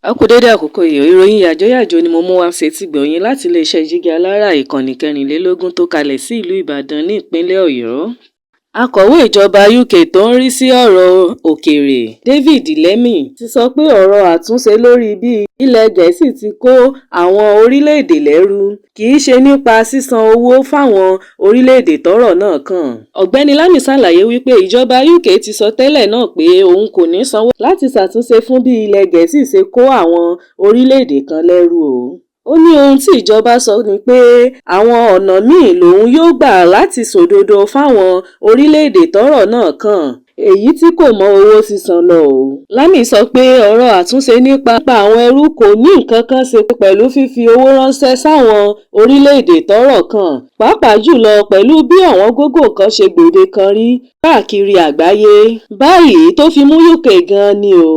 A kú dédé àkókò yìí, ìròyìn Yajoyajo ni mo mú wá sétí gbọ̀yìn láti iléeṣẹ́ Jígí Alára ìkànnì 24 tó kalẹ̀ sí ìlú Ìbàdàn ní ìpínlẹ̀ Ọ̀yọ́. Akọ̀wé ìjọba UK tó ń rí sí ọ̀rọ̀ òkèèrè David Lammy ti sọ pé ọ̀rọ̀ àtúnṣe lórí bí ilẹ̀ Gẹ̀ẹ́sì ti kó àwọn orílẹ̀-èdè lẹ́rú kì í ṣe nípa sísan owó fáwọn orílẹ̀-èdè tọ́rọ̀ náà kàn. Ọ̀gbẹ́ni Lammy ṣàlàyé wípé ìjọba UK ti sọ tẹ́lẹ̀ náà pé òun kò ní sanwó láti ṣàtúnṣe fún bí ilẹ̀ Gẹ̀ẹ́sì ṣe kó àwọn orílẹ̀-èdè kan lẹ́rú o. Ó ní ohun tí ìjọba sọ ni pé àwọn ọ̀nà míì lòun yóò gbà láti ṣòdodo fáwọn orílẹ̀-èdè tọ́rọ̀ náà kàn, èyí tí kò mọ owó sísan lọ o. Lammy sọ pé ọ̀rọ̀ àtúnṣe nípa àwọn ẹrú kò ní nǹkan kan ṣe pẹ̀lú fífi owó ránṣẹ́ sáwọn orílẹ̀-èdè tọ́rọ̀ kàn, pàápàá jùlọ pẹ̀lú bí ọ̀wọ́n gógó kan ṣe gbòde kan rí káàkiri àgbáyé báyìí tó fi mú UK gan ni o.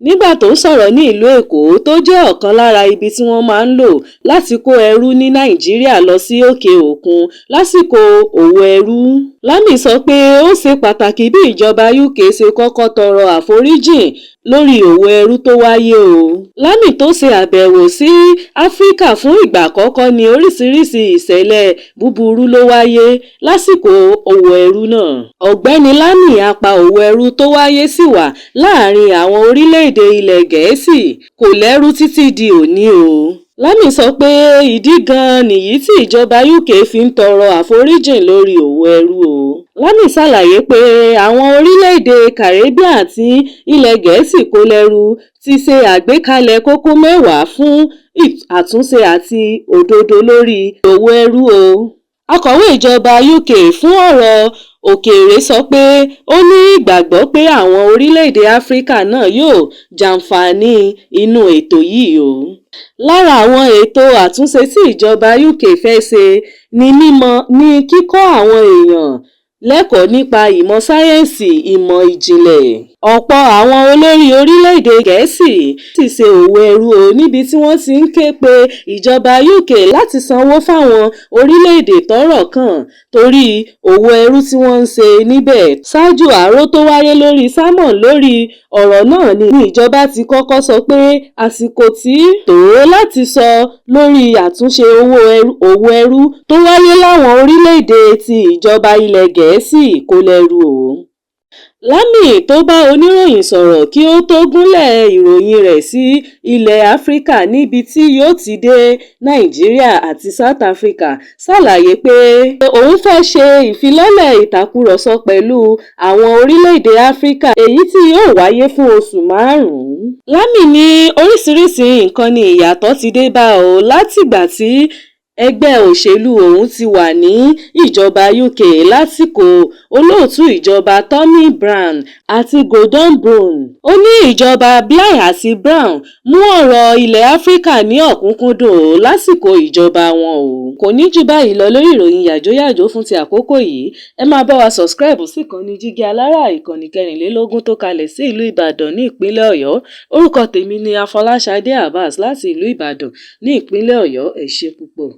Nígbà tó ń sọ̀rọ̀ ní ìlú Èkó tó jẹ́ ọ̀kan lára ibi tí wọ́n máa ń lò láti kó ẹrú ní Nàìjíríà lọ sí òkè òkun lásìkò òwò ẹrú, Lammy sọ pé ó ṣe pàtàkì bí ìjọba UK ṣe kọ́kọ́ tọrọ àforíjìn lórí òwò ẹrú tó wáyé o. Lammy tó ṣe àbẹ̀wò sí Áfíríkà fún ìgbà àkọ́kọ́ ní oríṣiríṣi ìṣẹ̀lẹ̀ búburú ló wáyé lásìkò òwò ẹrú náà. Ọ̀gbẹ́ni Lammy apá òwò ẹrú tó wáyé sì wà láàrin àwọn orílẹ̀-èdè ilẹ̀ Gẹ̀ẹ́sì kò lẹ́rú títí di òní o. Lammy sọ pé ìdí gan-an nìyí tí ìjọba UK fi ń tọrọ àforíjìn lórí òwò ẹrú o. Lammy ṣàlàyé pé àwọn orílẹ̀-èdè Caribbean àti ilẹ̀ Gẹ̀ẹ́sì kó lẹ́rú ti ṣe àgbékalẹ̀ kókó 10 fún àtúnṣe àti òdodo lórí òwò ẹrú o. Akọ̀wé ìjọba UK fún ọ̀rọ̀ òkèèrè sọ pé ó ní ìgbàgbọ́ pé àwọn orílẹ̀-èdè Áfíríkà náà yóò jàǹfààní inú ètò yìí o. Lára àwọn ètò àtúnṣe tí ìjọba UK fẹ́ ṣe ní kíkọ́ àwọn èèyàn lẹ́kọ̀ọ́ nípa ìmọ̀ sáyẹ́ǹsì ìmọ̀ ìjìnlẹ̀. Ọ̀pọ̀ àwọn olórí orílẹ̀-èdè Gẹ̀ẹ́sì ti ṣe òwò ẹrú o níbi tí wọ́n ti ń ké pe ìjọba UK láti sanwó fáwọn orílẹ̀-èdè tọ́rọ̀ kàn torí òwò ẹrú tí wọ́n ń ṣe níbẹ̀. Ṣáájú àárò tó wáyé lórí sermon lórí ọ̀rọ̀ náà ni ìjọba ti kọ́kọ́ sọ pé àsìkò tí tó láti sọ lórí àtúnṣe òwò ẹrú tó wáyé láwọn orílẹ̀-èdè tí ìjọba ilẹ̀ Gẹ̀ẹ́sì kó lẹ́rú o. Lammy tó bá oníròyìn sọ̀rọ̀ kí ó tó gúnlẹ̀ ìròyìn rẹ̀ sí ilẹ̀ Áfíríkà níbi tí yóò ti dé Nàìjíríà àti South Africa ṣàlàyé pé òun fẹ́ ṣe ìfilọ́lẹ̀ ìtàkùrọ̀sọ pẹ̀lú àwọn orílẹ̀-èdè Áfíríkà èyí tí yóò wáyé fún oṣù 5. Lammy ní oríṣiríṣi nǹkan ni ìyàtọ̀ ti dé bá o látìgbà tí ẹgbẹ́ òṣèlú òun ti wà ní ìjọba UK lásìkò olóòtú ìjọba Tony Brown àti Gordon Brown. Ó ní ìjọba Blair àti Brown mú ọ̀rọ̀ ilẹ̀ Áfíríkà ní ọ̀kúnkúndùn lásìkò ìjọba wọn o. Kò ní jù báyìí lọ lórí ìròyìn Yajoyajo fún ti àkókò yìí. Ẹ máa bá wa subscribe sí ìkànnì Jígí Alára ìkànnì 24 tó kalẹ̀ sí ìlú Ìbàdàn ní ìpínlẹ̀ Ọ̀yọ́. Orúkọ tèmi ni Afọláṣadé Abbas láti ìlú Ìbàdàn ní ìpínlẹ̀ Ọ̀yọ́. Ẹ ṣé púpọ̀.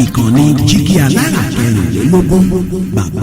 Ìkànnì Jígí Alára 24 bàbá